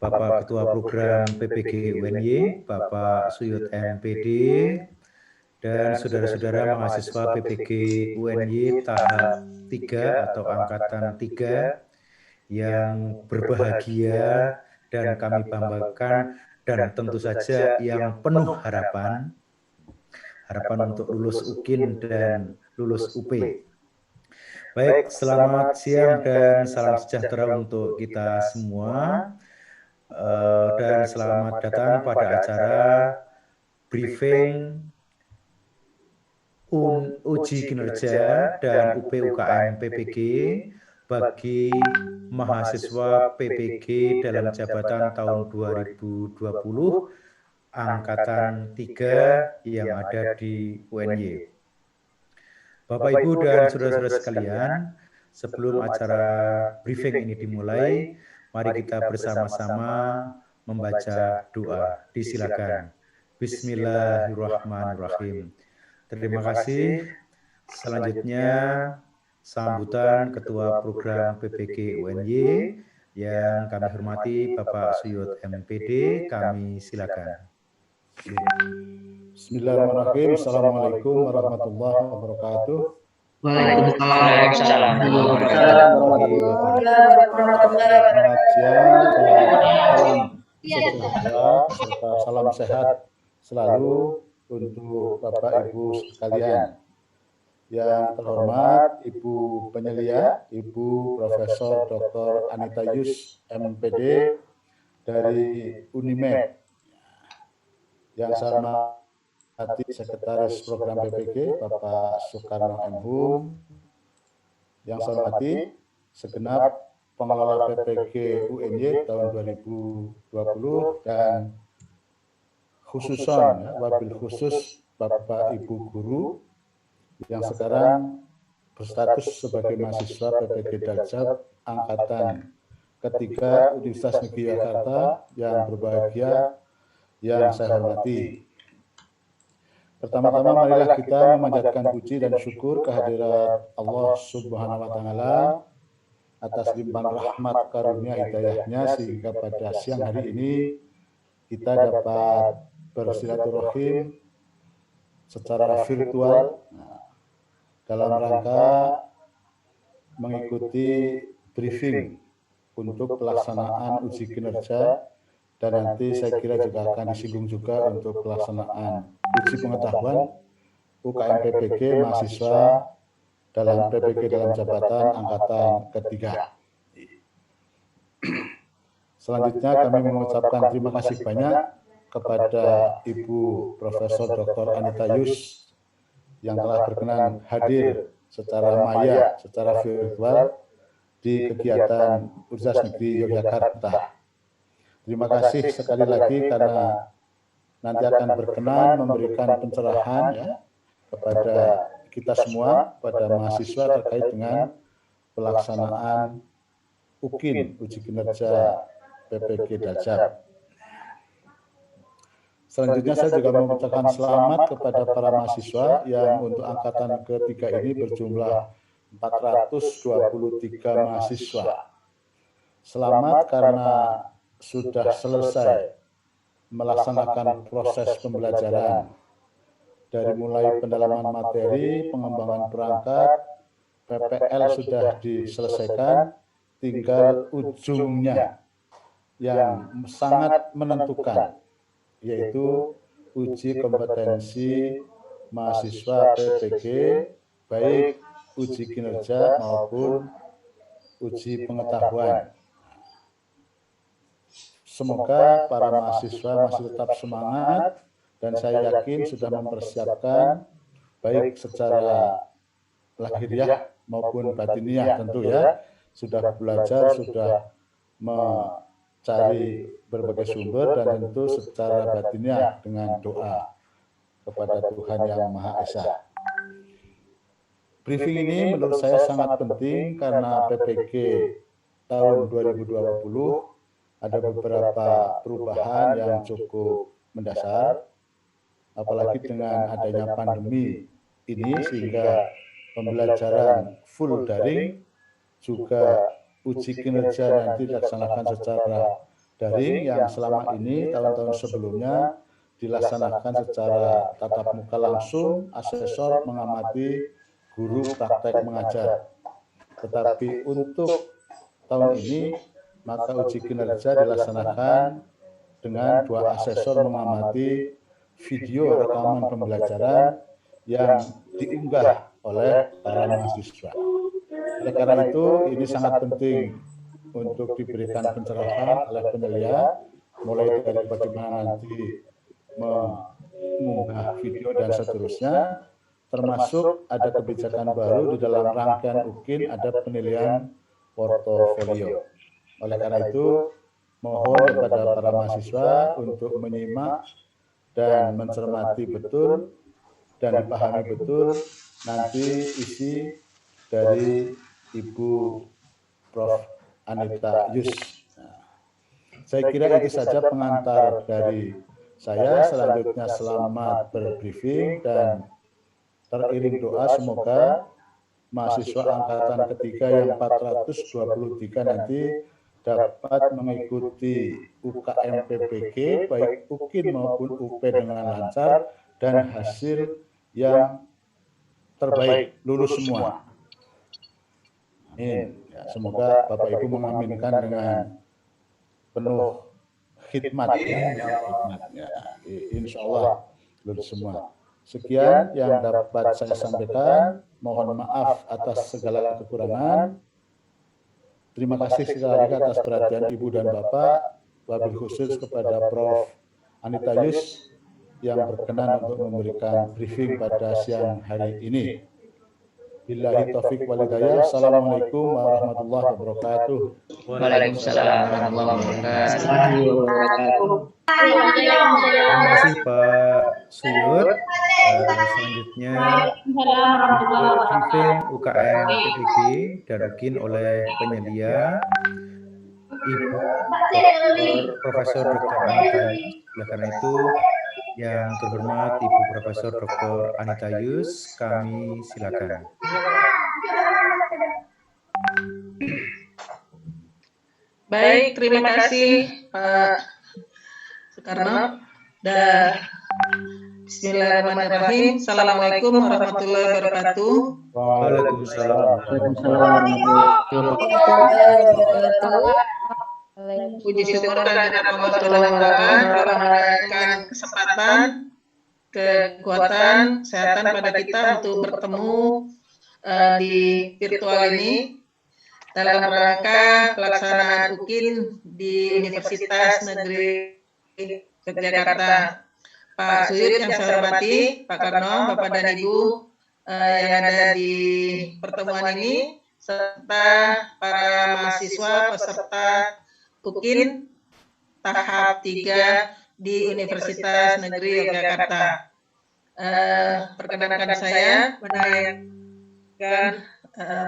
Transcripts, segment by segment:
Bapak Ketua Program PPG UNY, Bapak Suyud MPD, dan saudara-saudara mahasiswa PPG UNY tahap 3 atau angkatan 3 yang berbahagia dan kami banggakan dan tentu saja yang penuh harapan untuk lulus UKIN dan lulus UP. Baik, selamat siang dan salam sejahtera untuk kita semua. Dan selamat datang pada acara briefing uji kinerja dan UP UKM PPG bagi mahasiswa PPG dalam jabatan tahun 2020 angkatan 3 yang ada di UNY. Bapak Ibu dan saudara-saudara sekalian, sebelum acara briefing ini dimulai, mari kita bersama-sama membaca doa. Disilakan. Bismillahirrahmanirrahim. Terima kasih. Selanjutnya, sambutan Ketua Program PPG UNY yang kami hormati Bapak Suyud MPD, kami silakan. Bismillahirrahmanirrahim. Assalamualaikum warahmatullahi wabarakatuh. Waalaikumsalam warahmatullahi wabarakatuh. Selamat siang dan salam sejahtera serta salam sehat selalu untuk Bapak Ibu sekalian. Yang terhormat Ibu Penyelia, Ibu Profesor Dr. Anita Yus MPD dari Unimed. Yang saya hormati Sekretaris Program PPG Bapak Soekarno M. Hum, yang saya hormati segenap pengelola PPG UNY tahun 2020 dan khususon, wabil khusus Bapak Ibu Guru yang sekarang berstatus sebagai mahasiswa PPG Daljab angkatan ketiga Universitas Negeri Jakarta yang berbahagia yang saya hormati. Pertama-tama marilah kita memanjatkan puji dan syukur kehadirat Allah Subhanahu wa Ta'ala atas limpahan rahmat karunia hidayahnya sehingga pada siang hari ini kita dapat bersilaturahim secara virtual dalam rangka mengikuti briefing untuk pelaksanaan uji kinerja. Dan nanti saya kira juga akan disinggung juga untuk pelaksanaan uji pengetahuan UKM PPG mahasiswa dalam PPG dalam jabatan angkatan ketiga. Selanjutnya kami mengucapkan terima kasih banyak kepada Ibu Profesor Dr. Anita Yus yang telah berkenan hadir secara maya, secara virtual di kegiatan Universitas Negeri Yogyakarta. Terima kasih sekali lagi karena nanti akan berkenan memberikan pencerahan ya, kepada kita semua, pada mahasiswa terkait dengan pelaksanaan UKIN, uji kinerja PPG Daljab. Selanjutnya saya juga mengucapkan selamat kepada para mahasiswa yang untuk angkatan ketiga ini berjumlah 423 mahasiswa. Selamat karena sudah selesai melaksanakan proses pembelajaran dari mulai pendalaman materi, pengembangan perangkat, PPL sudah diselesaikan, tinggal ujungnya yang sangat menentukan, yaitu uji kompetensi mahasiswa PPG, baik uji kinerja maupun uji pengetahuan. Semoga para mahasiswa masih tetap semangat dan saya yakin sudah mempersiapkan baik secara lahiriah maupun batiniah tentu ya. Sudah belajar, sudah mencari berbagai sumber dan tentu secara batiniah dengan doa kepada Tuhan Yang Maha Esa. Briefing ini menurut saya sangat penting karena PPG tahun 2020 ada beberapa perubahan yang cukup mendasar, apalagi dengan adanya pandemi ini sehingga pembelajaran full daring juga uji kinerja nanti dilaksanakan secara daring yang selama ini tahun-tahun sebelumnya dilaksanakan secara tatap muka langsung, asesor mengamati, guru praktek mengajar. Tetapi untuk tahun ini, maka uji kinerja dilaksanakan dengan 2 asesor mengamati video rekaman pembelajaran yang diunggah oleh para mahasiswa. Oleh karena itu, ini sangat penting untuk diberikan pencerahan oleh penyelia, mulai dari bagaimana nanti mengunggah video dan seterusnya, termasuk ada kebijakan baru di dalam rangkaian UKIN, ada penilaian portofolio. Oleh karena itu, mohon kepada para mahasiswa untuk menyimak dan mencermati betul dan dipahami betul nanti isi dari Ibu Prof. Anita Yus. Saya kira itu saja pengantar dari saya. Selanjutnya selamat berbriefing dan teriring doa semoga mahasiswa angkatan ketiga yang 423 nanti dapat mengikuti UKM PPG baik UKIN maupun UP dengan lancar dan hasil yang terbaik, lulus semua. Amin. Ya, semoga Bapak Ibu mengaminkan dengan penuh khidmat ya. Insya Allah lulus semua. Sekian yang dapat saya sampaikan. Mohon maaf atas segala kekurangan. Terima kasih sekali lagi atas perhatian Ibu dan Bapak, wabil khusus kepada Prof. Anita Yus yang berkenan untuk memberikan briefing pada siang hari ini. Billahi taufik wal hidayah. Assalamualaikum warahmatullahi wabarakatuh. Waalaikumsalam warahmatullahi wabarakatuh. Terima kasih Pak Suyud. Selanjutnya briefing UKM PPG dan UKIN oleh penyedia Ibu Profesor Dr. Anita Yus. Oleh karena itu, yang terhormat Ibu Profesor Dr. Anita Yus, kami silakan. Baik, terima kasih Pak Soekarno. Bismillahirrahmanirrahim. Assalamualaikum warahmatullahi wabarakatuh. Waalaikumsalam. Puji syukur kehadirat Allah Subhanahu wa Ta'ala telah memberikan kesempatan, kekuatan, kesehatan pada kita untuk bertemu di virtual ini dalam rangka pelaksanaan UKIN di Universitas Negeri Yogyakarta. Pak Suyud yang saya hormati, Pak Karno, Bapak dan Ibu yang ada di pertemuan ini, serta para mahasiswa peserta UKIN tahap 3 di Universitas Negeri Yogyakarta. Perkenankan saya menayangkan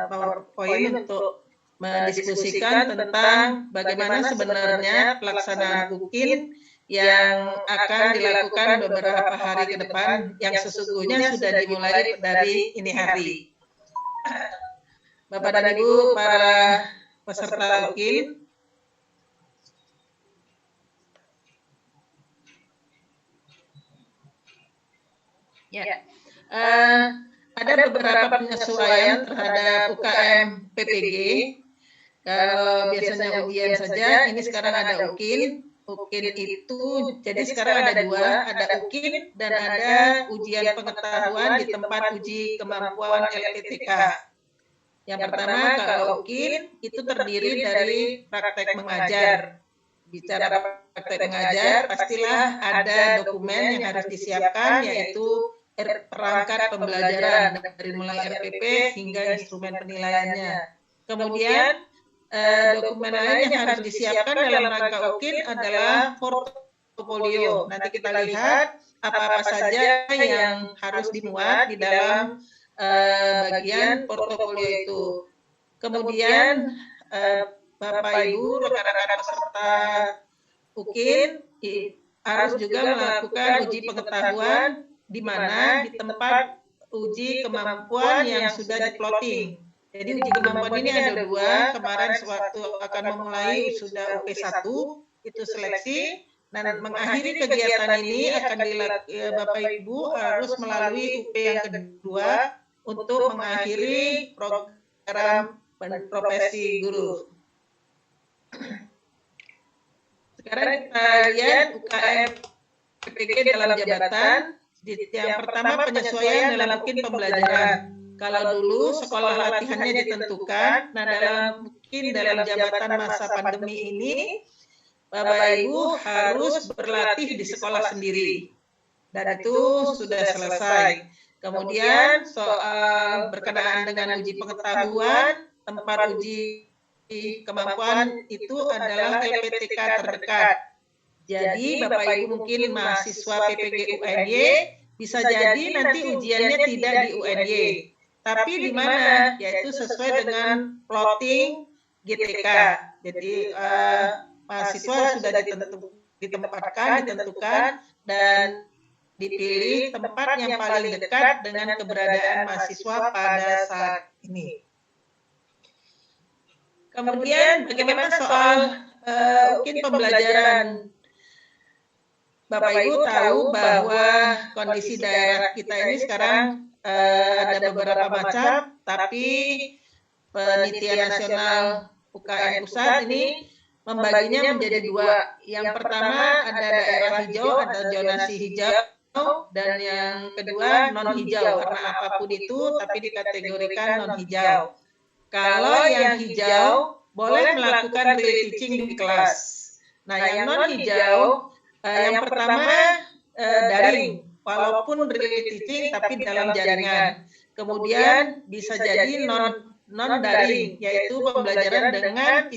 PowerPoint untuk mendiskusikan tentang bagaimana sebenarnya pelaksanaan UKIN yang akan dilakukan beberapa hari ke depan yang sesungguhnya sudah dimulai dari ini hari. Bapak dan Ibu para peserta UKIN, ada beberapa penyesuaian terhadap UKM PPG. Kalau biasanya ujian saja, ini sekarang ada UKIN. UKIN itu, jadi sekarang ada 2, ada UKIN dan ada ujian pengetahuan di tempat uji kemampuan LPTK. Yang pertama, kalau UKIN itu terdiri dari praktek mengajar. Bicara praktek mengajar, pastilah ada dokumen yang harus disiapkan, yaitu perangkat pembelajaran dari mulai RPP hingga instrumen penilaiannya. Kemudian dokumen lain yang harus disiapkan dalam rangka UKIN adalah portofolio. Nanti kita lihat apa-apa saja yang harus dimuat di dalam bagian portofolio itu. Kemudian Bapak Ibu rekan-rekan peserta UKIN harus juga melakukan uji pengetahuan di mana di tempat uji kemampuan yang sudah di-plotting. Jadi uji kemampuan ini ada 2, kemarin sewaktu akan memulai sudah UP1, itu seleksi. Dan mengakhiri kegiatan ini akan Bapak Ibu harus melalui UP yang kedua untuk mengakhiri program profesi guru. Sekarang kita lihat UKM PPG dalam jabatan. Yang pertama penyesuaian dalam mungkin pembelajaran. Kalau dulu sekolah latihannya ditentukan, nah dalam jabatan masa pandemi ini, Bapak Ibu harus berlatih di sekolah sendiri. Dan itu sudah selesai. Kemudian soal berkenaan dengan uji pengetahuan, tempat uji kemampuan itu adalah LPTK terdekat. Jadi Bapak Ibu mungkin mahasiswa PPG UNY bisa jadi nanti ujiannya tidak di UNY, tapi di mana? Yaitu sesuai dengan plotting GTK. Jadi mahasiswa sudah ditentukan dan dipilih tempat yang paling dekat dengan keberadaan mahasiswa pada saat ini. Kemudian bagaimana soal mungkin pembelajaran? Bapak Ibu tahu bahwa kondisi daerah kita ini sekarang ada beberapa macam, tapi penelitian nasional UKM pusat ini membaginya menjadi dua. Yang pertama ada daerah hijau atau zonasi hijau, dan yang kedua non hijau, karena apapun itu tapi dikategorikan non hijau. Kalau yang hijau boleh melakukan re-teaching di kelas. Nah, yang non hijau yang pertama daring, walaupun re-teaching tapi dalam jaringan. Kemudian bisa jadi non daring, yaitu pembelajaran dengan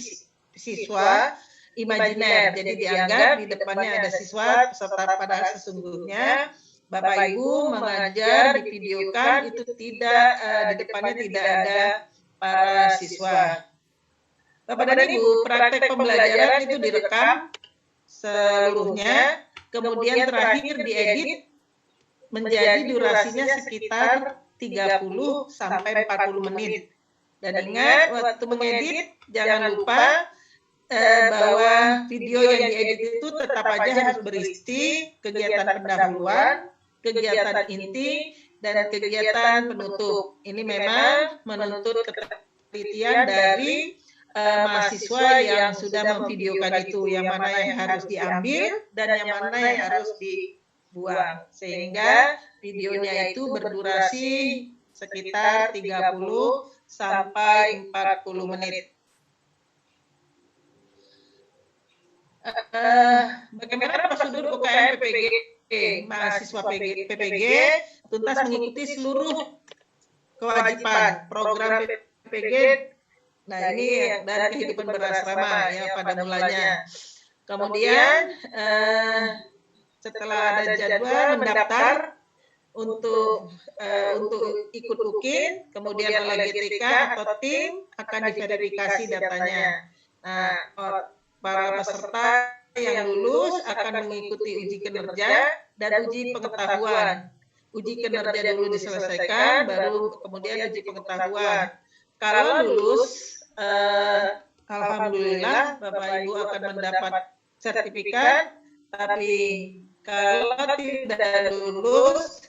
siswa imajiner. Jadi dianggap di depannya ada siswa peserta, padahal sesungguhnya Bapak Ibu mengajar divideokan itu tidak di depannya tidak ada para siswa. Bapak dan Ibu, praktek pembelajaran itu direkam seluruhnya, kemudian terakhir diedit menjadi durasinya sekitar 30 sampai 40 menit. Dan ingat waktu mengedit jangan lupa bahwa video yang diedit itu tetap aja harus berisi kegiatan pendahuluan, kegiatan inti, dan kegiatan penutup. Ini memang menuntut ketelitian dari mahasiswa yang sudah memvideokan itu, yang mana yang harus diambil dan yang mana yang harus dibuang, sehingga videonya itu berdurasi sekitar 30 sampai 40 menit. Bagaimana prosedur UKM PPG? Mahasiswa PPG tuntas mengikuti seluruh kewajiban program PPG. Nah, ini dari kehidupan berasrama ya pada mulanya. Kemudian setelah ada jadwal mendaftar untuk ikut UKIN, kemudian oleh GTK atau tim akan diverifikasi datanya. Nah, para peserta yang lulus akan mengikuti uji kinerja dan uji pengetahuan. Uji kinerja dulu diselesaikan, baru kemudian uji pengetahuan. Kalau lulus, alhamdulillah Bapak Ibu akan mendapat sertifikat, tapi kalau tidak lulus,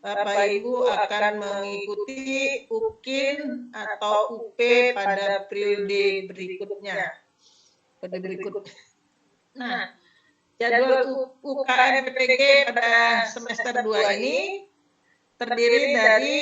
Bapak Ibu akan mengikuti UKIN atau UP pada periode berikutnya. Nah, jadwal UKM PPG pada semester 2 ini terdiri dari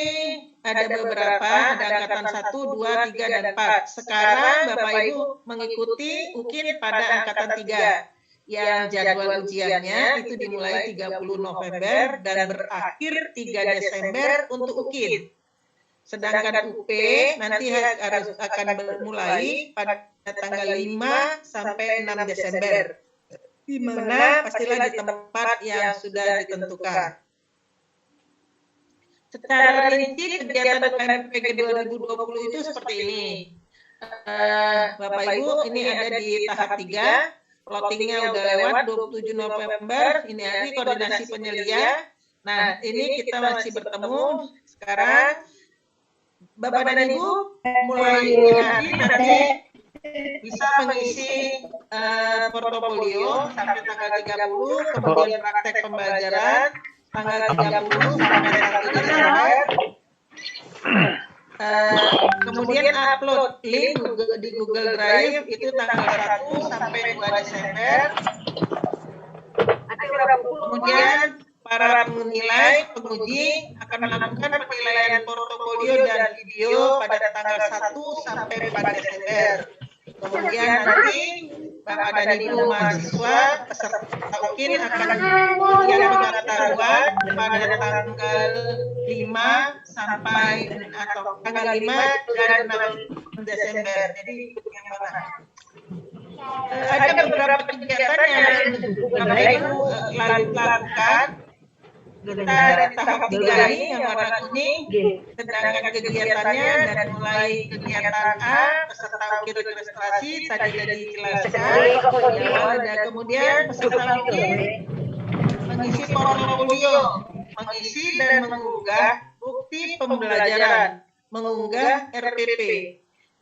ada beberapa, ada angkatan 1, 2, 3, dan 4. Sekarang Bapak Ibu mengikuti UKIN pada angkatan 3. Yang jadwal ujiannya itu dimulai 30 November dan berakhir 3 Desember untuk UKIN. Sedangkan UP nanti akan bermulai pada tanggal 5 sampai 6 Desember. Di mana pastilah di tempat yang sudah ditentukan. Secara rinci kegiatan UKM PPG 2020 itu seperti ini. Bapak Ibu, ini ada di tahap 3. Plottingnya udah lewat 27 November, ini hari koordinasi penyelia. Nah, ini kita masih bertemu sekarang. Bapak dan Ibu mulai hari nanti bisa mengisi portofolio sampai tanggal 30, kemudian praktek pembelajaran tanggal 30 sampai 1 Desember. Kemudian upload link di Google Drive itu tanggal 1 sampai 2 Desember. Kemudian para penguji akan melakukan penilaian portofolio dan video pada tanggal 1 sampai 4 Desember. Kemudian nanti Bapak dan Ibu mahasiswa peserta UKIN akan memberikan pengetahuan pada tanggal 5 sampai atau tanggal 5 dan 6 Desember. Jadi yang mana? Ada beberapa kegiatan yang Bapak Ibu lakukan. Kita ada tahap 3 ini yang warna kuning, sedangkan kegiatannya dari mulai kegiatan A, peserta UKIN registrasi, tadi sudah dijelaskan, kemudian peserta UKIN mengisi portofolio, mengisi dan mengunggah bukti pembelajaran, mengunggah RPP.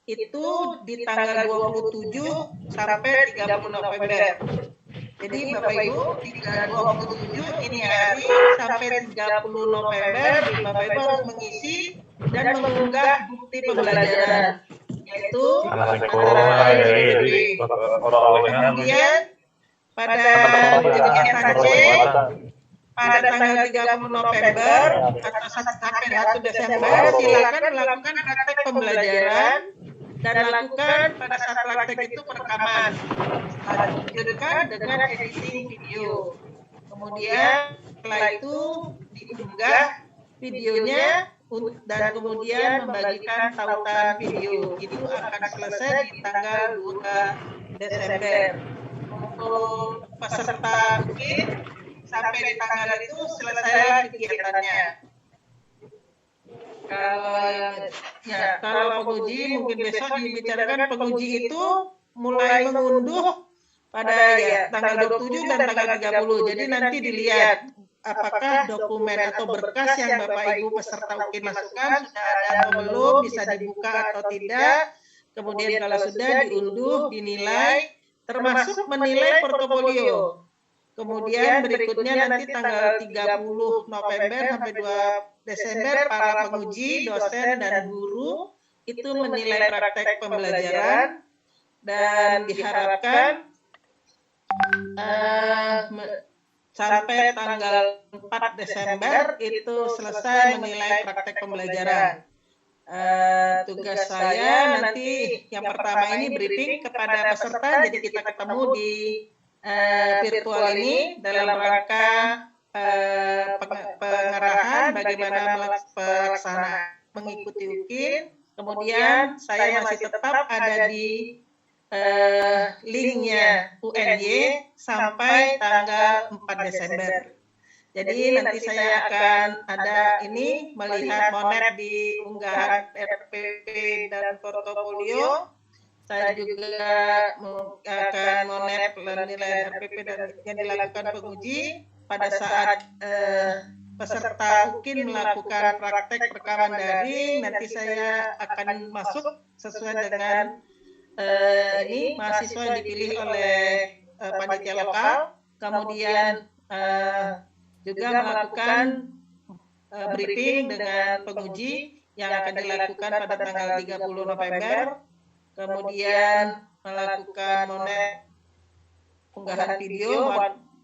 Itu di tanggal 27 sampai 30 November. Jadi Bapak Ibu, 27 ini hari sampai 30 November, Bapak Ibu harus mengisi dan mengunggah bukti pembelajaran, yaitu antara RPP. Kemudian pada kegiatan C, pada tanggal 30 November atau sampai 1 Desember, silakan melakukan praktek pembelajaran dan lakukan pada saat praktek itu perekaman, lanjutkan dengan editing video. Kemudian setelah itu diunggah videonya dan kemudian membagikan tautan video. Itu akan selesai di tanggal 2 Desember. Untuk peserta UKIN sampai di tanggal itu selesai kegiatannya. Kalau penguji mungkin besok dibicarakan, penguji itu mulai mengunduh pada tanggal 27 dan tanggal 30. Jadi nanti dilihat apakah dokumen atau berkas yang Bapak Ibu peserta UKIN masukkan sudah ada atau belum, bisa dibuka atau tidak. Kemudian kalau sudah diunduh, dinilai, termasuk menilai portofolio. Kemudian berikutnya nanti tanggal 30 November sampai 2 Desember para penguji, dosen, dan guru itu menilai praktek pembelajaran dan diharapkan sampai tanggal 4 Desember itu selesai menilai praktek pembelajaran. Tugas saya nanti yang pertama ini briefing kepada peserta, jadi kita ketemu di virtual ini dalam rangka pengarahan bagaimana pelaksanaan mengikuti UKIN. Kemudian saya masih tetap ada di linknya UNY sampai tanggal 4 Desember. Jadi nanti saya akan ada ini melihat monet di unggahan RPP dan portofolio. Saya juga akan monet penilaian RPP dan yang dilakukan penguji pada saat peserta UKIN melakukan praktek rekaman daring. Nanti saya akan masuk sesuai dengan ini mahasiswa yang dipilih oleh panitia lokal. Kemudian juga melakukan briefing dengan penguji yang akan dilakukan pada tanggal 30 November. Kemudian melakukan monet unggahan video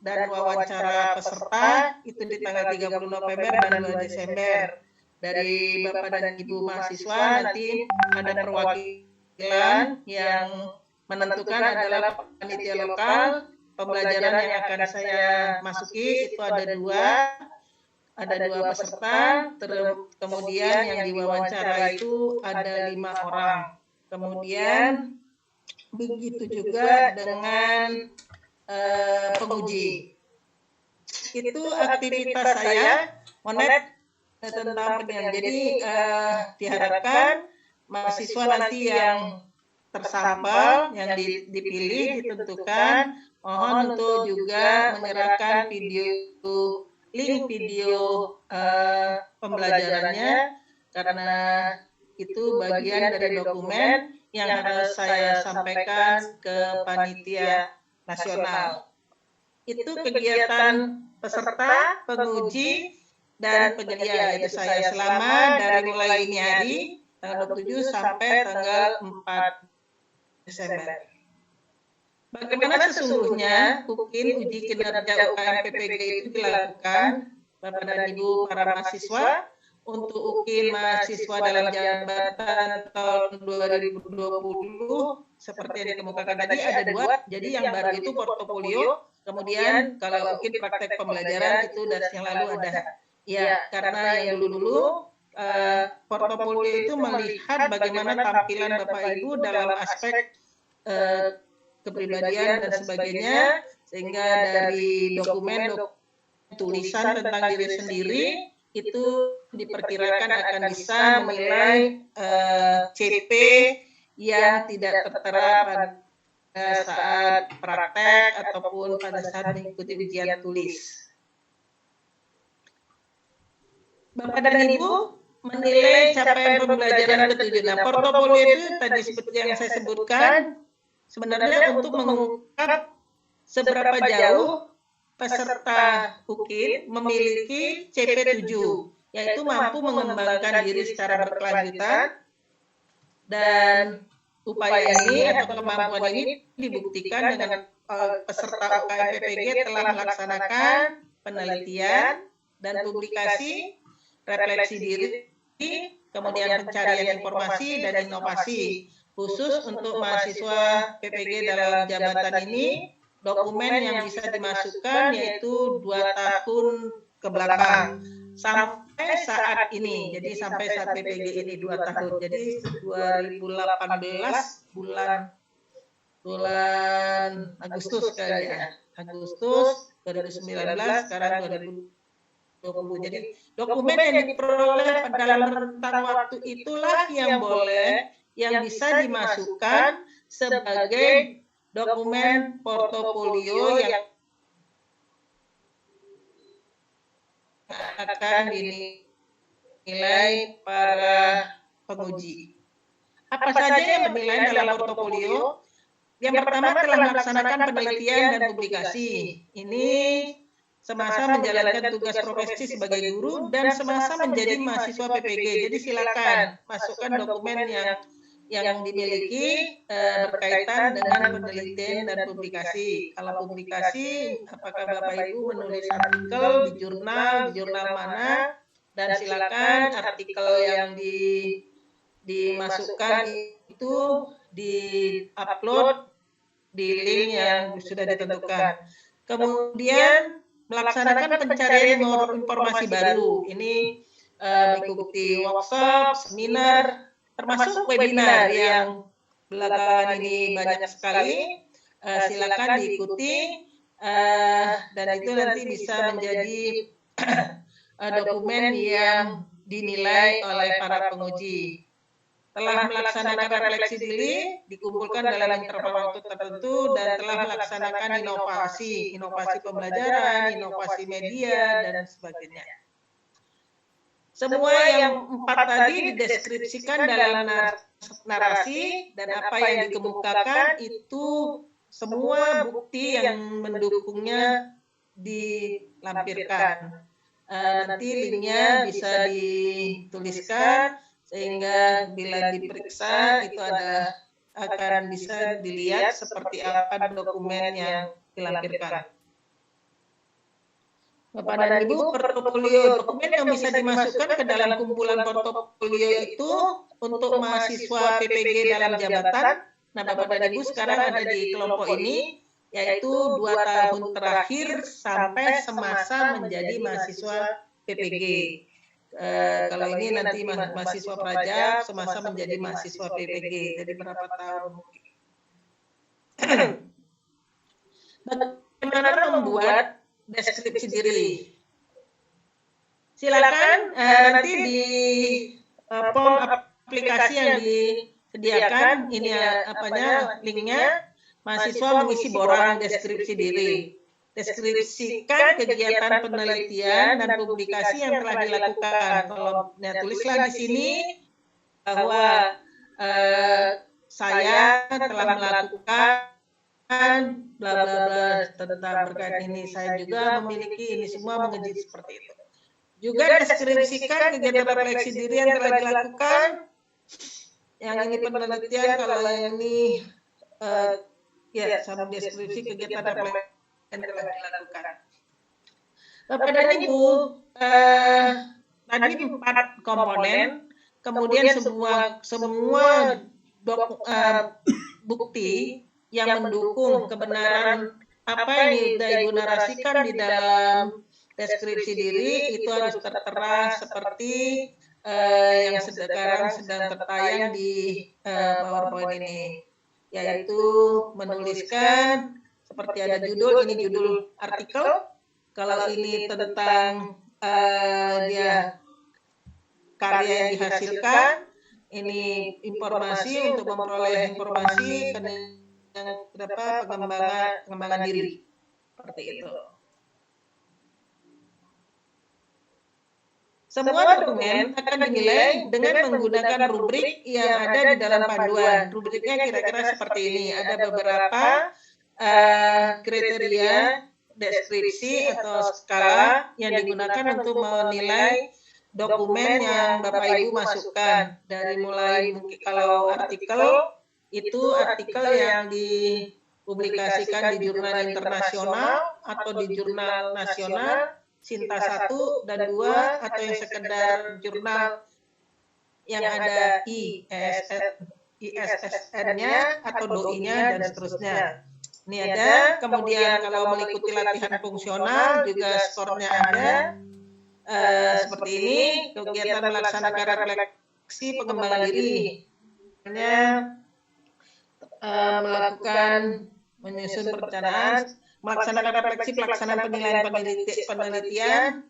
dan wawancara peserta itu di tanggal 30 November dan 2 Desember. Dari Bapak dan Ibu mahasiswa nanti ada perwakilan yang menentukan adalah panitia lokal. Pembelajaran yang akan saya masuki itu ada dua peserta, kemudian yang diwawancara itu ada 5 orang. Kemudian begitu juga dengan penguji. Itu aktivitas saya monet tentang penilaian. Jadi diharapkan mahasiswa nanti yang tersampel, yang dipilih, ditentukan, mohon untuk juga menyerahkan link video pembelajarannya, karena itu bagian dari dokumen yang harus saya sampaikan ke panitia nasional. Itu kegiatan peserta, penguji, dan penyedia, yaitu saya selama dari mulai dini hari tanggal 27 sampai tanggal 4 Desember. Bagaimana sesungguhnya UKIN uji kinerja UKM PPG itu dilakukan, Bapak dan Ibu para mahasiswa, untuk UKIN mahasiswa dalam jabatan tahun 2020 seperti yang dikemukakan tadi ada 2. Jadi yang baru itu portofolio, kemudian kalau UKIN praktek pembelajaran itu dari yang lalu ada. Ya, karena yang dulu-dulu portofolio itu melihat bagaimana tampilan Bapak Ibu dalam aspek kepribadian dan sebagainya, sehingga dari dokumen tulisan tentang diri sendiri itu diperkirakan akan bisa menilai CP yang tidak tertera pada saat praktek ataupun pada saat mengikuti ujian tulis. Bapak dan Ibu menilai capaian pembelajaran ke-7. Nah, portofolio itu tadi seperti yang saya sebutkan, sebenarnya untuk mengungkap seberapa jauh peserta UKIN memiliki CP7, yaitu mampu mengembangkan diri secara berkelanjutan, dan upaya ini atau kemampuan ini dibuktikan dengan peserta UKM PPG telah melaksanakan penelitian dan publikasi, refleksi diri, kemudian pencarian informasi dan inovasi. Khusus untuk mahasiswa PPG dalam jabatan ini, dokumen yang bisa dimasukkan yaitu 2 tahun ke belakang sampai saat ini. Jadi sampai saat PPG ini 2 tahun. Jadi 2018 bulan Agustus kali ya. Agustus 2019, sekarang 2020. Jadi dokumen yang diperoleh dalam rentang waktu itulah yang bisa dimasukkan sebagai dokumen portofolio yang akan dinilai para penguji. Apa saja yang dinilai dalam portofolio? Yang pertama telah melaksanakan penelitian dan publikasi. Ini semasa menjalankan tugas profesi sebagai guru dan semasa menjadi mahasiswa PPG. Jadi silakan masukkan dokumen yang dimiliki berkaitan dengan penelitian dan publikasi. Kalau publikasi, apakah Bapak Ibu menulis artikel di jurnal mana, dan silakan artikel yang dimasukkan itu di-upload di link yang sudah ditentukan. Kemudian melaksanakan pencarian informasi baru. Ini mengikuti workshop, seminar, termasuk webinar yang belakangan ini banyak sekali. Silakan diikuti dan itu nanti bisa menjadi dokumen yang dinilai oleh para penguji. Telah melaksanakan refleksi diri, dikumpulkan dalam interval waktu tertentu, dan telah melaksanakan inovasi pembelajaran, inovasi media, dan sebagainya. Semua yang 4 tadi dideskripsikan dalam narasi, dan apa yang dikemukakan itu semua bukti yang mendukungnya dilampirkan. Nanti linknya bisa dituliskan, sehingga bila diperiksa itu akan bisa dilihat seperti apa dokumen yang dilampirkan. Bapak dan Ibu, portofolio dokumen yang bisa dimasukkan ke dalam kumpulan portofolio itu untuk mahasiswa PPG dalam jabatan. Nah, Bapak dan Ibu sekarang ada di kelompok ini, yaitu 2 tahun terakhir sampai semasa menjadi mahasiswa PPG. Kalau ini nanti mahasiswa Prajab semasa menjadi mahasiswa PPG, jadi berapa tahun? Bagaimana membuat deskripsi diri? Silakan nanti di form aplikasi yang disediakan ini linknya, mahasiswa mengisi borang deskripsi diri. Deskripsikan kegiatan penelitian dan publikasi yang telah dilakukan. Kalau tulislah di sini bahwa saya telah melakukan bla bla bla tentang berkait ini. Saya juga memiliki ini semua mengeji seperti itu. Juga deskripsikan kegiatan refleksi diri yang telah dilakukan. Yang ini penelitian, kalau yang ini ya sama deskripsi kegiatan refleksi yang telah dilakukan. Bapak dan Ibu, tadi 4 komponen, kemudian semua bukti yang mendukung kebenaran apa yang Ibu narasikan di dalam deskripsi diri itu harus tertera seperti yang sekarang sedang tertayang di PowerPoint ini, yaitu menuliskan seperti ada judul, ini judul artikel, kalau ini tentang dia karya yang dihasilkan, ini informasi untuk memperoleh informasi yang pengembangan diri, seperti itu. Semua dokumen akan dinilai dengan menggunakan rubrik yang ada di dalam panduan. Rubriknya kira-kira seperti ini. Ada beberapa kriteria, deskripsi atau skala yang digunakan untuk menilai dokumen yang Bapak Ibu masukkan. Dari mulai mungkin kalau artikel, itu artikel yang dipublikasikan di jurnal internasional atau di jurnal nasional, Sinta 1 dan 2, atau yang sekedar jurnal yang ada ISSN-nya atau DOI-nya dan seterusnya. Ini ada, kemudian kalau mengikuti latihan fungsional juga skornya ada, seperti ini, kegiatan melaksanakan refleksi pengembangan diri. Melakukan menyusun perencanaan, melaksanakan refleksi pelaksanaan penelitian.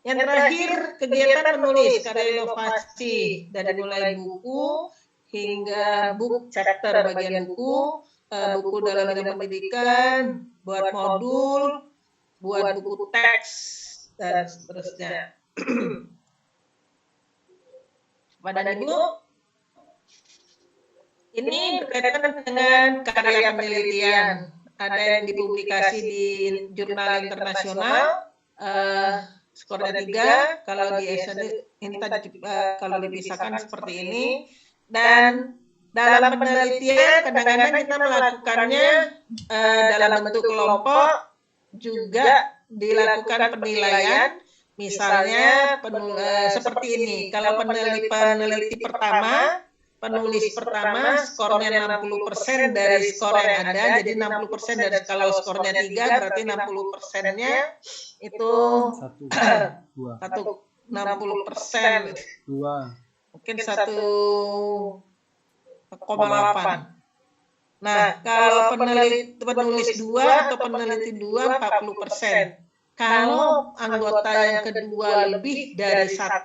Yang terakhir, kegiatan menulis karya inovasi dari mulai buku hingga book chapter bagian buku, buku dalam bidang pendidikan, buat modul, buat buku teks dan seterusnya. Bapak dan Ibu, ini berkaitan dengan karya penelitian. Ada yang dipublikasi di jurnal internasional, skornya 3, kalau di kalau dipisahkan seperti ini. Dan dalam penelitian kadang-kadang kita melakukannya dalam bentuk kelompok, juga dilakukan penilaian. Misalnya seperti ini, kalau peneliti pertama, penulis pertama skornya 60% dari skor yang ada, jadi 60% dari, kalau skornya 3 berarti 60%-nya itu 60%, mungkin 1,8. Nah, kalau penulis 2 atau peneliti 2 40%. Kalau anggota yang kedua lebih dari 1,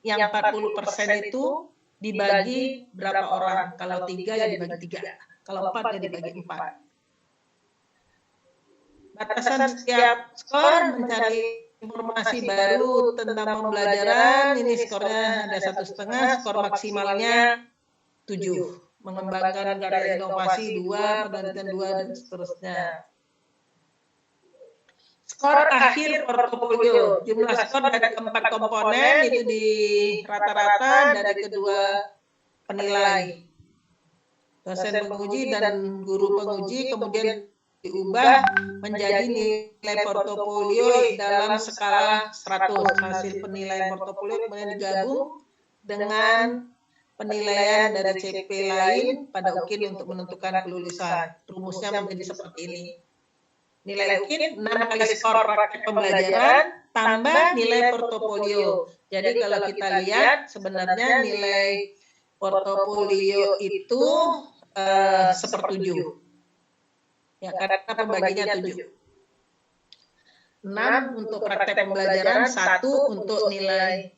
yang 40% itu dibagi berapa orang? Kalau 3 ya dibagi 3, kalau 4 ya dibagi 4. Batasan setiap skor mencari informasi baru tentang pembelajaran, ini skornya ada 1,5, skor maksimalnya 7. Mengembangkan karya inovasi 2, penelitian 2, dan seterusnya. Skor akhir portofolio, jumlah skor dari keempat komponen itu di rata-rata dari kedua penilai, dosen penguji dan guru penguji, kemudian diubah menjadi nilai portofolio dalam skala 100. Hasil penilaian portofolio kemudian digabung dengan penilaian dari CP lain pada UKIN untuk menentukan kelulusan. Rumusnya menjadi seperti ini. Nilai UKIN 6 kali skor praktek pembelajaran tambah nilai portofolio. Jadi kalau kita lihat sebenarnya nilai portofolio itu 1/7. Ya, karena pembaginya 7. 6 untuk praktek pembelajaran, 1 untuk nilai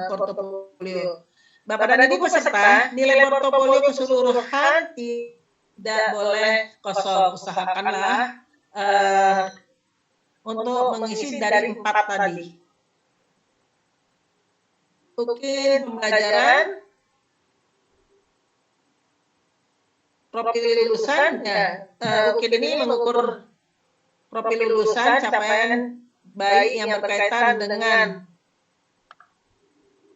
portofolio. Bapak dan Ibu peserta, nilai portofolio keseluruhan tidak boleh kosong. Usahakanlah untuk mengisi dari 4 tadi. UKIN pembelajaran, profil lulusan, ya, UKIN ini mengukur profil lulusan capaian baik yang berkaitan dengan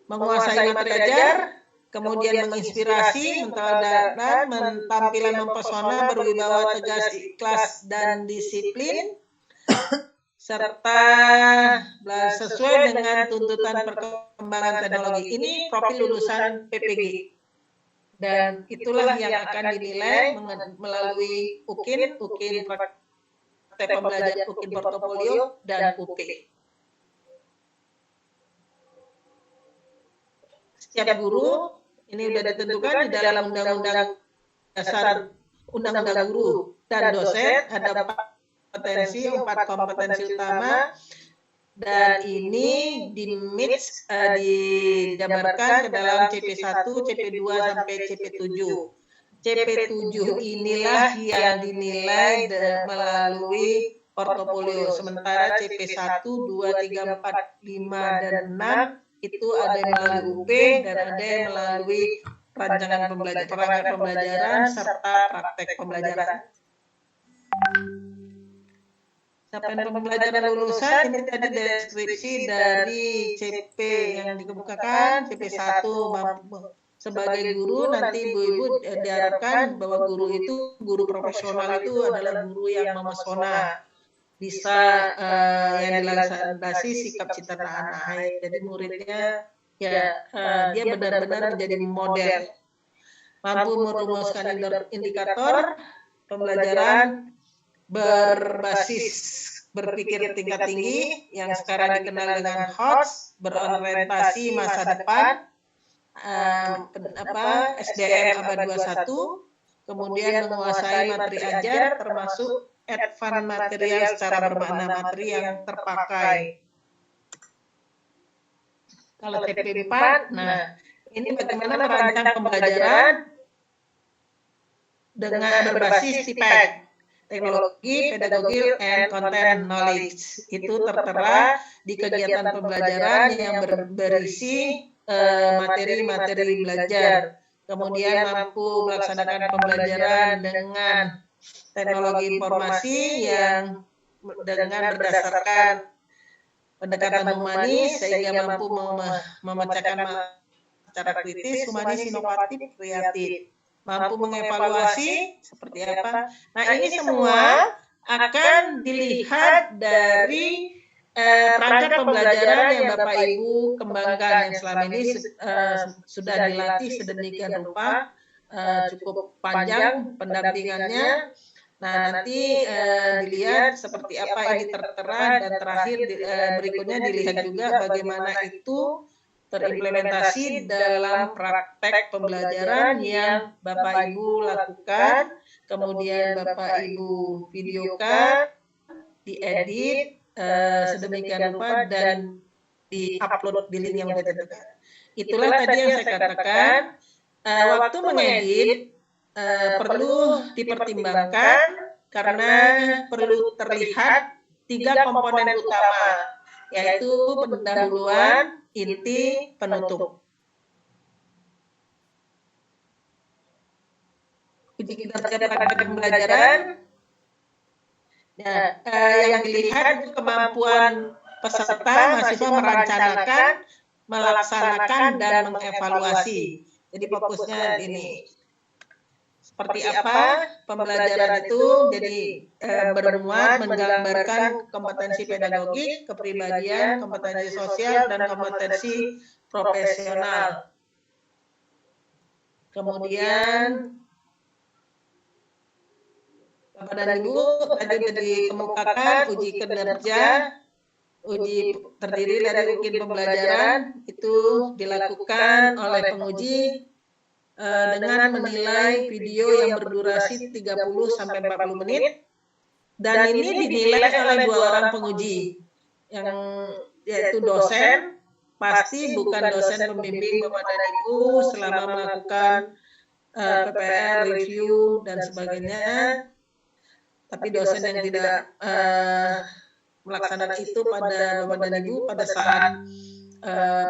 menguasai materi ajar, kemudian menginspirasi, menteladan, tampilan mempesona, berwibawa, tegas, ikhlas, dan disiplin, serta sesuai dengan tuntutan perkembangan teknologi. Ini profil lulusan PPG. Dan itulah yang akan dinilai melalui UKIN praktek pembelajaran, UKIN portofolio, dan UP. Setiap guru ini sudah ditentukan di dalam Undang-Undang Dasar Undang-Undang Guru dan dosen ada 4 kompetensi utama, dan ini dijabarkan ke dalam CP1, CP2 sampai CP7. CP7 inilah yang dinilai melalui portofolio, sementara CP1, 2, 3, 4, 5, dan 6 itu ada yang melalui UP dan ada yang melalui rancangan pembelajaran serta praktek pembelajaran. Capaian pembelajaran lulusan ini tadi deskripsi dari CP yang dikemukakan, CP1 sebagai guru, nanti ibu-ibu diharapkan bahwa guru profesional itu adalah guru yang memesona, bisa yang dilandasi sikap cita tanah air. Jadi muridnya ya dia benar-benar menjadi model, mampu merumuskan indikator pembelajaran berbasis berpikir tingkat tinggi yang sekarang dikenal dengan HOTS, berorientasi masa depan, SDM abad 21, kemudian menguasai materi ajar termasuk advance material secara bermakna materi yang terpakai. Kalau CP4, nah ini bagaimana merancang pembelajaran dengan berbasis TPEG, teknologi, pedagogi, and content knowledge. Itu tertera di kegiatan pembelajaran yang berisi materi-materi belajar. Kemudian mampu melaksanakan pembelajaran dengan teknologi informasi yang dengan berdasarkan pendekatan humanis sehingga mampu memecahkan secara kritis, humanis, inovatif, kreatif. Mampu mengevaluasi seperti apa. Nah, ini semua akan dilihat dari perangkat pembelajaran yang Bapak Ibu kembangkan yang selama ini sudah dilatih sedemikian rupa, cukup panjang pendampingannya. Nah, nanti dilihat seperti apa ini tertera, dan terakhir berikutnya dilihat juga bagaimana itu terimplementasi dalam praktek pembelajaran yang Bapak Ibu lakukan, kemudian Bapak Ibu videokan, diedit sedemikian rupa dan diupload di link yang sudah ditentukan. Itulah tadi yang saya katakan, waktu mengedit perlu dipertimbangkan karena perlu terlihat 3 komponen utama, yaitu pendahuluan, inti, penutup. Uji kinerja praktek pembelajaran. Nah, yang dilihat itu kemampuan peserta mahasiswa merencanakan, melaksanakan, dan mengevaluasi. Jadi fokusnya ini. Seperti apa pembelajaran itu, jadi bermuat menggambarkan kompetensi pedagogik, kepribadian, kompetensi sosial, dan kompetensi profesional. Kemudian Bapak dan Ibu tadi sudah dikemukakan uji kinerja, uji terdiri dari UKIN pembelajaran itu dilakukan oleh penguji dengan menilai video yang berdurasi 30-40 menit, dan ini dinilai oleh 2 orang penguji, yang yaitu dosen, pasti bukan dosen pembimbing Bapak dan Ibu selama melakukan PPR, review, dan sebagainya, tapi dosen yang tidak melaksanakan itu pada Bapak dan Ibu pada saat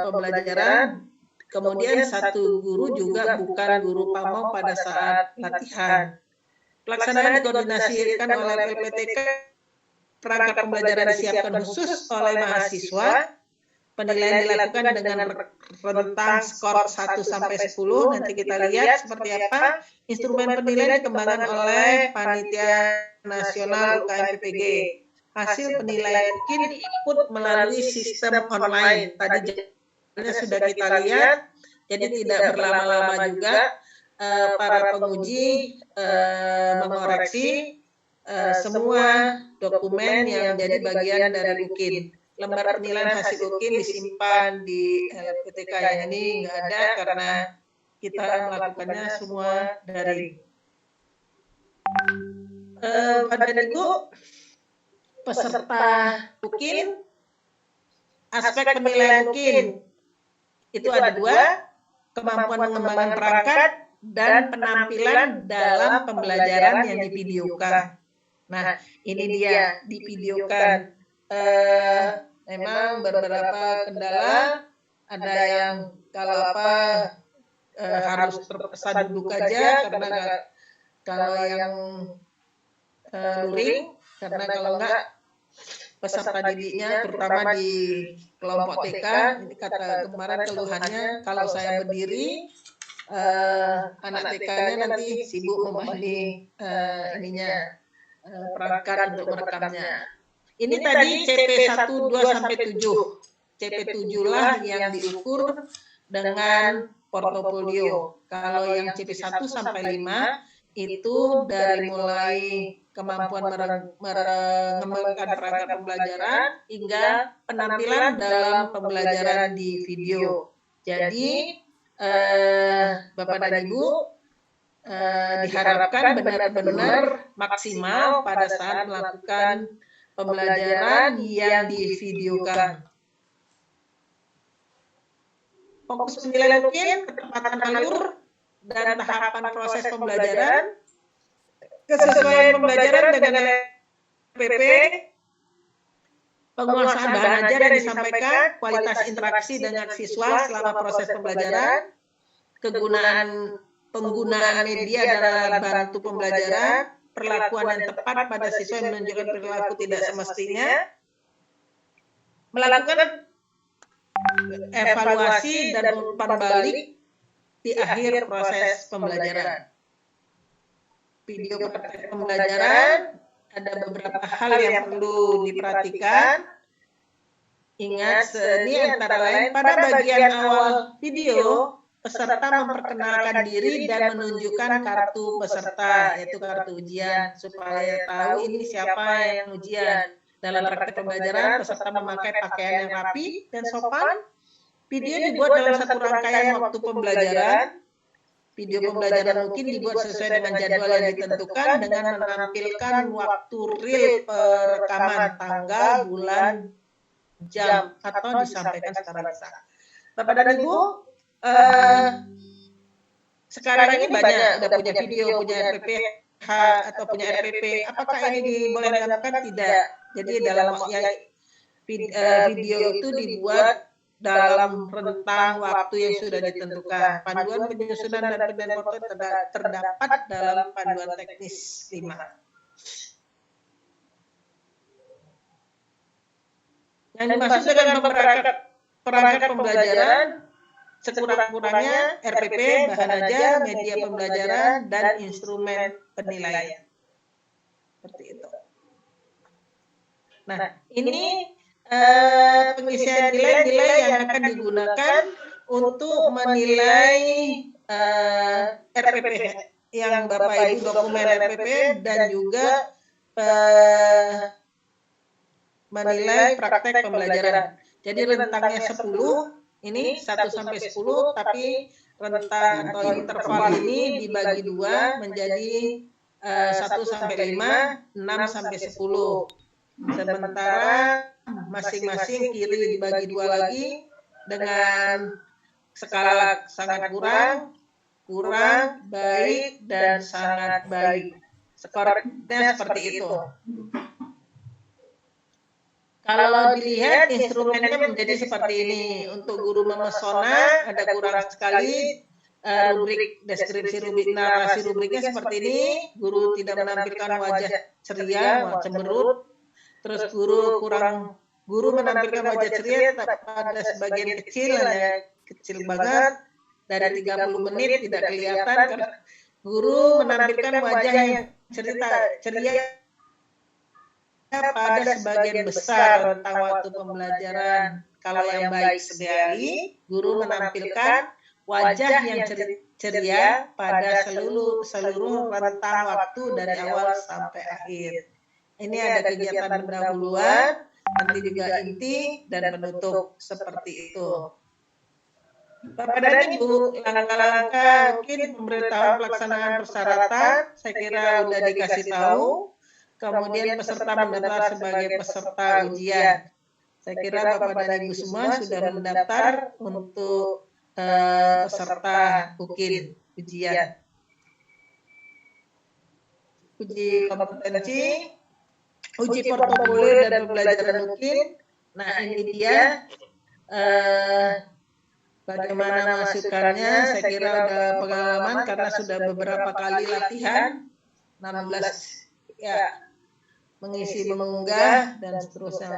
pembelajaran, Kemudian satu guru juga bukan guru pamong pada saat latihan. Pelaksanaan dikoordinasikan oleh PLPTK, perangkat pembelajaran disiapkan khusus oleh mahasiswa, penilaian dilakukan dengan rentang skor 1 sampai 10. Nanti kita lihat seperti apa. Instrumen penilaian dikembangkan oleh Panitia Nasional UKM PPG. Hasil penilaian UKIN diinput melalui sistem online. Tadi sudah kita lihat, jadi tidak berlama-lama juga para penguji mengoreksi semua dokumen yang menjadi bagian dari UKIN. Lembar penilaian hasil UKIN disimpan di LPTK yang ini nggak ada karena kita melakukannya semua daring. Pada Ibu, peserta UKIN, aspek penilaian UKIN itu ada 2, kemampuan mengembangkan perangkat dan penampilan dalam pembelajaran yang divideokan. Nah, ini dia divideokan. Memang beberapa kendala, ada yang kalau harus terpesan duduk aja karena kalau yang luring, karena kalau enggak peserta didiknya terutama di kelompok TK, ini kata kemarin keluhannya kalau saya berdiri anak TK-nya nanti sibuk memahami perangkat untuk merekamnya. Ini tadi CP1 2 sampai 7. CP7 lah yang diukur dengan portofolio. Kalau yang CP1 sampai 5 itu dari mulai kemampuan mengembangkan perangkat pembelajaran hingga penampilan dalam pembelajaran di video. Jadi Bapak dan Ibu diharapkan benar-benar maksimal pada saat melakukan pembelajaran yang divideokan. Fokus penilaian UKIN, ketepatan alur dan tahapan proses pembelajaran, kesesuaian pembelajaran dengan LPP, penguasaan bahan ajar yang disampaikan, kualitas interaksi dengan siswa selama proses pembelajaran, penggunaan media dan alat bantu pembelajaran, perlakuan yang tepat pada siswa yang menunjukkan perilaku tidak semestinya, melakukan evaluasi dan umpan balik di akhir proses pembelajaran. Video praktek pembelajaran, ada beberapa hal yang perlu diperhatikan. Ingat, ini antara lain pada bagian awal video, peserta memperkenalkan diri dan menunjukkan kartu peserta, yaitu kartu ujian, supaya tahu ini siapa yang ujian. Dalam praktek pembelajaran, peserta memakai pakaian yang rapi dan sopan. Video dibuat dalam satu rangkaian waktu pembelajaran. Video pembelajaran mungkin dibuat sesuai dengan jadwal yang ditentukan dengan menampilkan waktu real perekaman, tanggal, bulan, jam, atau disampaikan secara lisan. Bapak dan Ibu, sekarang ini banyak udah punya video, punya RPPH atau punya RPP. Apakah ini boleh dilakukan? Tidak. Jadi dalam video itu dibuat dalam rentang waktu yang sudah ditentukan. Panduan penyusunan dan penilaian foto terdapat dalam panduan teknis 5. Yang dimaksud dengan perangkat pembelajaran sekurang-kurangnya RPP, bahan ajar, media pembelajaran, dan instrumen penilaian. Seperti itu. Nah, ini pengisian nilai-nilai yang akan digunakan untuk menilai RPP yang Bapak Ibu dokumen RPP dan juga menilai praktek pembelajaran. Jadi rentangnya 10, ini 1 sampai 10, tapi rentang atau interval ini dibagi 2 menjadi 1 sampai 5, 6 sampai 10. Sementara masing-masing kiri dibagi 2 lagi dengan skala sangat kurang, baik, dan sangat baik. Skornya seperti itu. Kalau dilihat instrumennya menjadi seperti ini. Untuk guru memesona ada kurang sekali rubrik deskripsi, rubrik narasi, rubriknya seperti ini. Guru tidak menampilkan wajah ceria, cemberut. Terus guru menampilkan wajah ceria pada sebagian kecil, hanya kecil banget. Dari 30 menit tidak kelihatan karena guru menampilkan wajah yang ceria pada sebagian besar rentang waktu pembelajaran. Kalau yang baik sekali, guru menampilkan wajah yang ceria pada seluruh rentang waktu dari awal sampai akhir. Ini ada kegiatan pendahuluan, nanti juga inti dan penutup seperti itu. Bapak dan Ibu, langkah-langkah mungkin pemberitahuan pelaksanaan persyaratan, saya kira sudah dikasih tahu. Kemudian peserta mendaftar sebagai peserta ujian. Saya kira Bapak dan Ibu semua sudah mendaftar untuk peserta UKIN ujian. Uji kompetensi, uji portofolio dan pembelajaran UKIN. Nah, ini dia bagaimana masukannya. Saya kira udah pengalaman karena sudah beberapa kali latihan, 16 ya, mengisi, mengunggah, dan seterusnya.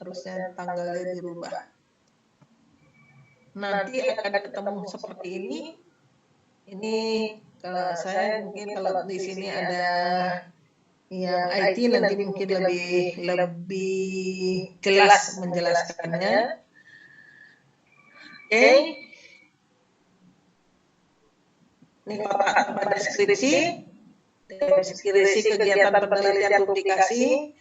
Harusnya tanggalnya dirubah. Nanti akan ketemu seperti ini. Ini kalau saya mungkin kalau di sini ada yang IT nanti mungkin lebih jelas menjelaskannya. Oke. Ini kotak tanpa deskripsi. Deskripsi kegiatan penelitian publikasi.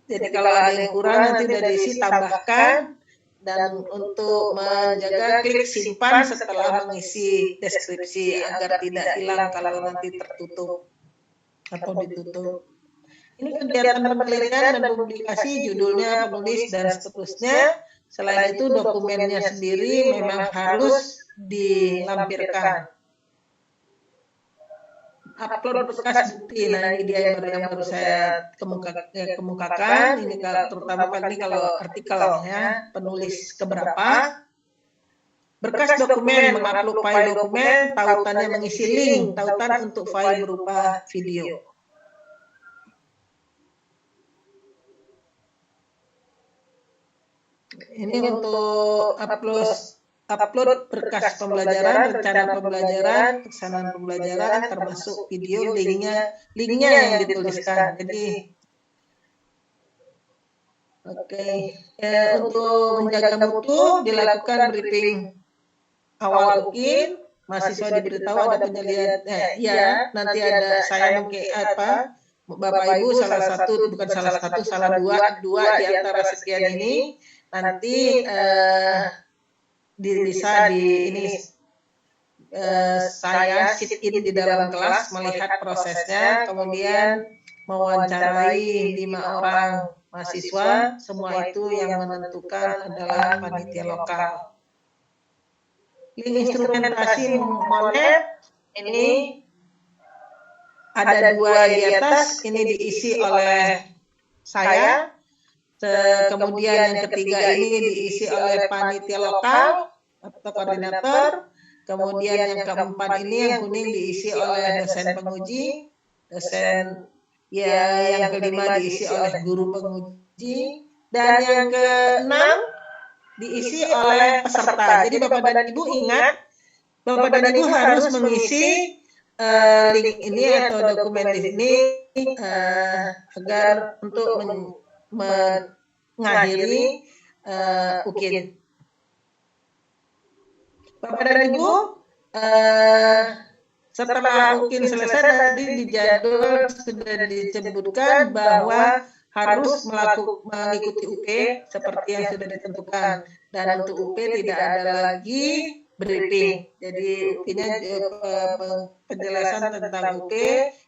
Jadi kalau ada yang kurang nanti udah diisi tambahkan. Dan untuk menjaga klik simpan setelah mengisi deskripsi agar tidak hilang kalau nanti tertutup atau ditutup. Ini kegiatan penelitian dan publikasi, judulnya, penulis, dan seterusnya. Selain itu dokumennya sendiri memang harus dilampirkan. Upload bekas bukti, nah ini dia yang baru saya kemukakan. Ini terutama kali kalau artikel ya, penulis keberapa. Berkas dokumen, mengupload file dokumen, tautannya mengisi link, tautan untuk file berupa video. Ini untuk upload berkas pembelajaran, rencana pembelajaran, pelaksanaan pembelajaran, termasuk video, linknya yang dituliskan. Jadi, untuk menjaga mutu dilakukan briefing awal UKIN, mahasiswa diberitahu ada penyelidikan. Nanti ada saya mungkin Bapak Ibu salah dua di antara sekian ini nanti. Bisa saya sit in di dalam kelas melihat prosesnya, kemudian mewawancarai 5 orang mahasiswa, semua itu yang menentukan adalah panitia lokal. Link instrumentasi Monet ini ada 2 di atas, ini diisi oleh saya. Kemudian yang ketiga ini diisi oleh panitia lokal atau koordinator. Kemudian yang keempat ini yang kuning diisi oleh dosen penguji. Yang kelima diisi oleh guru penguji. Dan yang keenam diisi oleh peserta. Jadi Bapak dan Ibu ingat, Bapak dan Ibu harus mengisi link ini atau dokumen di sini agar untuk mengakhiri UKIN. Bapak dan Ibu, setelah UKIN selesai tadi di jadwal sudah disebutkan bahwa harus mengikuti UP seperti yang sudah ditentukan, dan untuk UP tidak ada lagi briefing. Jadi UP-nya penjelasan tentang UP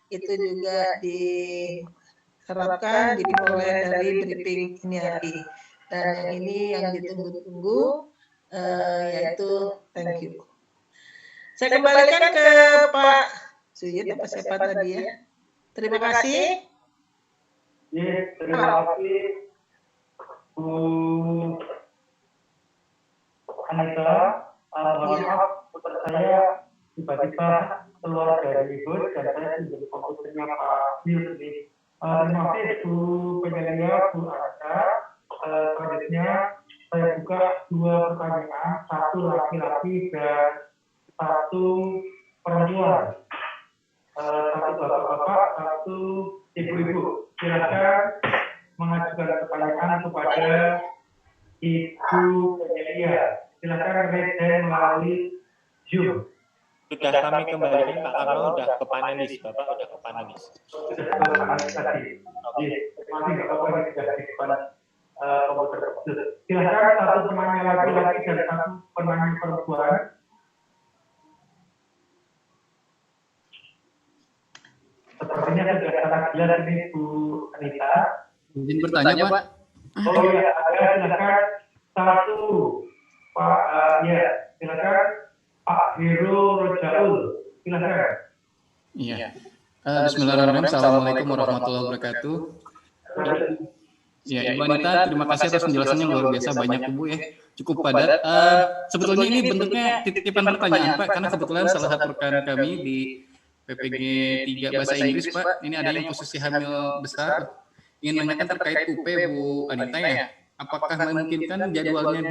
itu juga diharapkan diperoleh dari briefing ini hari. Dan yang ini yang ditunggu-tunggu yaitu thank you. Saya kembalikan ke Pak Suyit, apa siapa tadi ya? Terima kasih. Terima kasih. Bu Anita, mohon maaf, putra saya tiba-tiba keluar dari bus dan saya menjadi komputernya Pak Bius ini. Terima kasih Bu Penyelia, Bu Anita. Selanjutnya saya buka 2 pertanyaan, 1 laki-laki dan 1 perempuan. 1 bapak-bapak, 1 ibu-ibu. Silakan mengajukan pertanyaan kepada Ibu Penyelia. Silakan raise hand melalui Zoom. Sudah kami kembalikan Pak Karno, sudah ke panelis, Bapak sudah ke panelis. Sudah ke panelis tadi. Oke, masih nggak apa-apa ini sudah di depan komputer. Silakan 1 penanya laki-laki dan 1 penanya perempuan. Sepertinya sudah sangat jelas ini Bu Anita. Izin bertanya, Pak. Oh iya, ada silakan 1 Pak, ya silakan Pak Heru Rojaul, silakan. Iya. Bismillahirrahmanirrahim. Assalamualaikum warahmatullahi wabarakatuh. Ya, Ibu Anita, terima kasih atas penjelasannya luar biasa banyak Ibu ya, cukup padat. Sebetulnya ini bentuknya titipan pertanyaan Pak, karena kebetulan salah satu rekan kami di PPG 3 Bahasa Inggris Pak, ini ada yang posisi hamil besar, ingin menanyakan terkait UP Bu Anita ya, apakah memungkinkan jadwalnya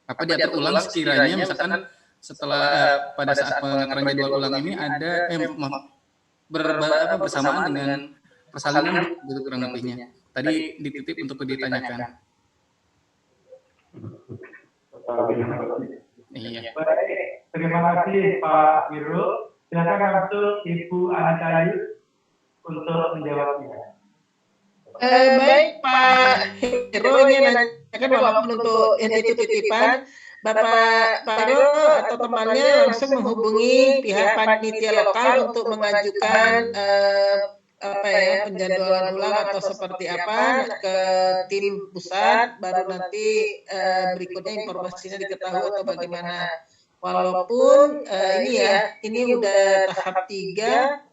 diatur ulang sekiranya misalkan setelah pada saat pengaturan jadwal ulang ini ada bersamaan dengan persalinan gitu kurang lebihnya. Tadi dititip untuk ditanyakan. Iya. Baik, terima kasih Pak Heru. Silakan langsung Ibu Anita untuk menjawabnya. Baik Pak Heru, ini nanyakan walaupun untuk yang itu titipan, Bapak Heru atau temannya langsung menghubungi pihak panitia lokal untuk mengajukan penjadwalan ulang atau seperti apa ke tim pusat, baru nanti berikutnya informasinya diketahui atau bagaimana. Walaupun ini udah tahap 3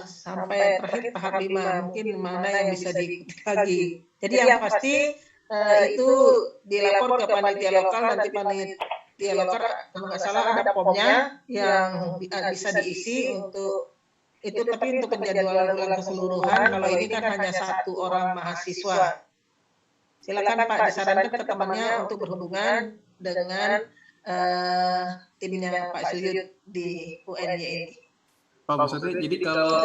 sampai terakhir tahap 5, mungkin mana yang bisa diikuti lagi. Jadi yang pasti itu dilapor ke panitia lokal, nanti panitia lokal kalau nggak salah ada formnya yang bisa diisi untuk itu, tapi untuk penjadwalan ulang keseluruhan, kalau ini kan hanya 1 orang mahasiswa. Silakan Pak disarankan ke temannya untuk berhubungan dengan timnya Pak Suyud di UNY ini. Pak Bu Sutri, jadi kalau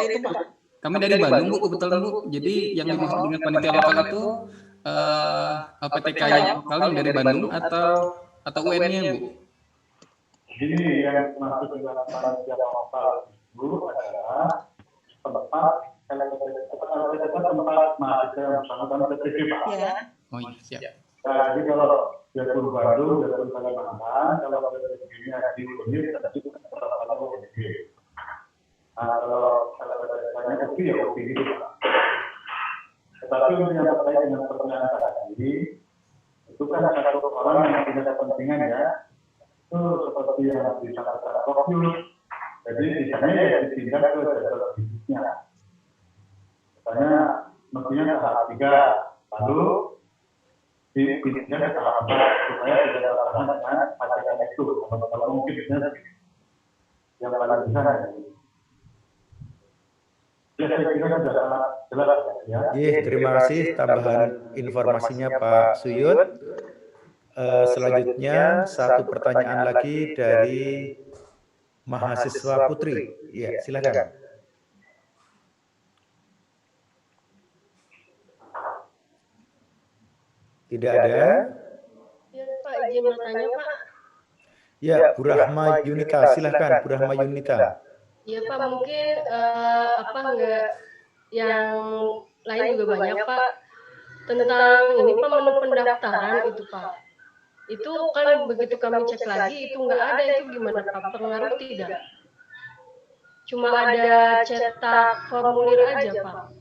kami dari Bandung Bu, kebetulan Bu, jadi yang dimaksud dengan panitia lokal itu PTK yang lokal yang dari Bandung atau UN-nya Bu? Jadi yang masuk dengan panitia lokal itu adalah tempat mahasiswa yang bersangkutan PTG Pak. Ya. Oh iya, siap. Nah, jadi kalau Biarpun Bandung, biarpun Kalimantan, kalau PTG-nya di UNY, tentu tetap UNY. Nah, kalau PTG-nya UPI, ya UPI gitu Pak. Tetapi untuk yang terkait dengan pertanyaan tadi, itu kan 1 orang yang punya kepentingan ya, itu seperti yang disampaikan Prof. Jadi di sana ya ditindak ke jadwal bisnisnya. Misalnya mestinya tahap 3, lalu dipindah ke tahap 4 supaya tidak tertahan dengan pajakan itu. Kalau mungkin yang paling besar ya saya kira sudah sangat jelas ya. Terima kasih tambahan informasinya Pak Suyud. Selanjutnya 1 pertanyaan lagi dari mahasiswa Putri. Ya, silakan. Tidak ada? Ya Pak, izin bertanya Pak. Ya, Bu Rahma Yunita, silakan Bu Rahma Yunita. Ya Pak, mungkin enggak yang lain juga banyak Pak tentang ini Pak, menu pendaftaran itu Pak. Itu kan begitu kami cek lagi itu enggak ada, itu gimana Pak? Pengaruh tidak? Cuma ada cetak formulir aja Pak.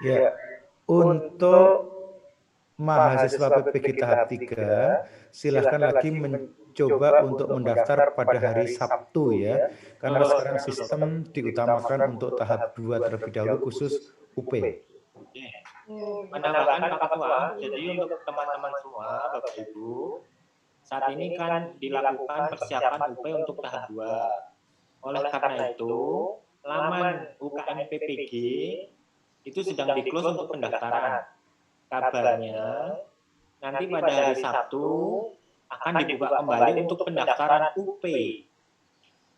Ya, untuk mahasiswa PPG tahap 3, silakan lagi mencoba untuk mendaftar pada hari Sabtu ya, karena sekarang sistem diutamakan untuk tahap 2 terlebih dahulu khusus UP. menambahkan Pak Ketua, jadi untuk teman-teman semua, Bapak Ibu, saat ini kan dilakukan persiapan UP untuk tahap 2. Oleh karena itu, laman UKM PPG itu sedang di-close untuk pendaftaran. Kabarnya, nanti pada hari Sabtu akan dibuka kembali untuk pendaftaran UP.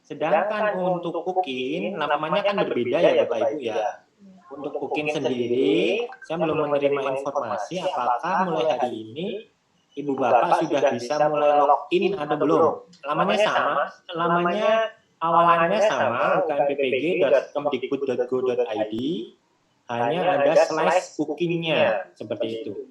Sedangkan untuk UKIN, namanya kan berbeda ya Bapak Ibu ya. Untuk UKIN sendiri, saya belum menerima informasi apakah mulai hari ini Ibu Bapak sudah bisa mulai login atau belum. Lamanya sama, awalannya sama, ukmpppg.kemdikbud.go.id, hanya ada slash UKIN-nya, seperti itu.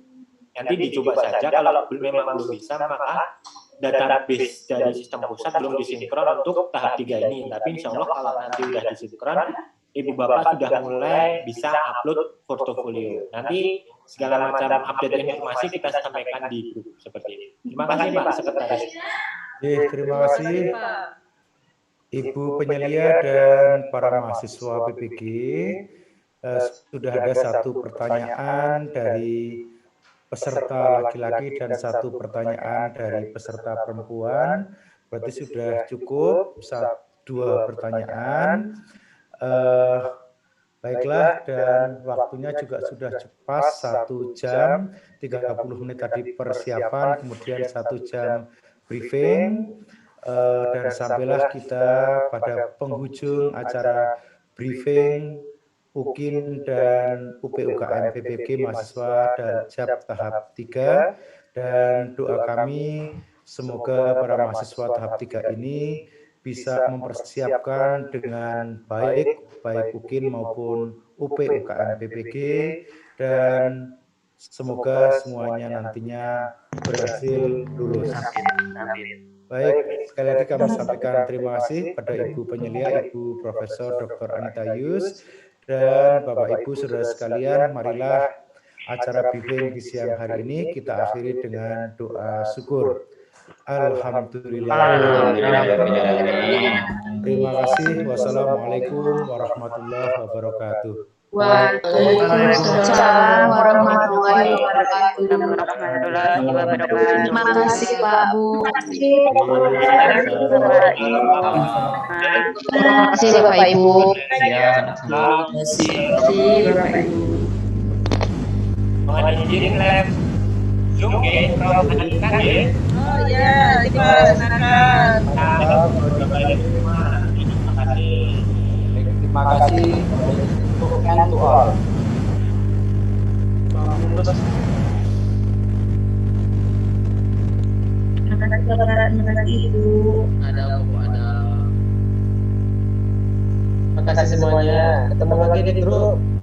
Nanti dicoba saja, kalau memang belum bisa, maka database dari sistem pusat belum disinkron untuk tahap 3 ini. Tapi insya Allah kalau nanti sudah disinkron, Ibu Bapak sudah mulai bisa upload portofolio. Nanti segala macam update informasi kita sampaikan di grup seperti ini. Terima kasih Pak Sekretaris. Terima kasih Ibu penyelia dan para mahasiswa PPG. Sudah ada satu pertanyaan dari peserta laki-laki dan satu pertanyaan dari peserta perempuan. Berarti sudah cukup 2 pertanyaan. Baiklah, dan waktunya juga sudah pas 1 jam 30 menit tadi persiapan, kemudian 1 jam briefing, dan sampailah kita pada penghujung acara briefing UKIN dan UPUKM PPG mahasiswa dan JAP tahap 3, dan doa kami semoga para mahasiswa tahap 3 ini bisa mempersiapkan dengan baik UKIN maupun UPUKM PPG, dan semoga semuanya nantinya berhasil lulus. Baik, sekali lagi kami sampaikan terima kasih pada Ibu penyelia, Ibu Profesor Dr. Anita Yus, dan Bapak Ibu saudara sekalian, marilah acara briefing di siang hari ini kita akhiri dengan doa syukur. Alhamdulillah. Terima kasih. Wassalamualaikum warahmatullahi wabarakatuh. Waalaikumsalam warahmatullahi wabarakatuh. Terima kasih Pak Bu. Terima kasih Bapak Ibu. Terima kasih Bapak Ibu. Mohon izin live Zoom ya, Prof. Anita ya. Oh iya, silakan. Terima kasih untuk end to all. Terima kasih Ibu. Ada. Terima kasih semuanya. Ketemu lagi di grup.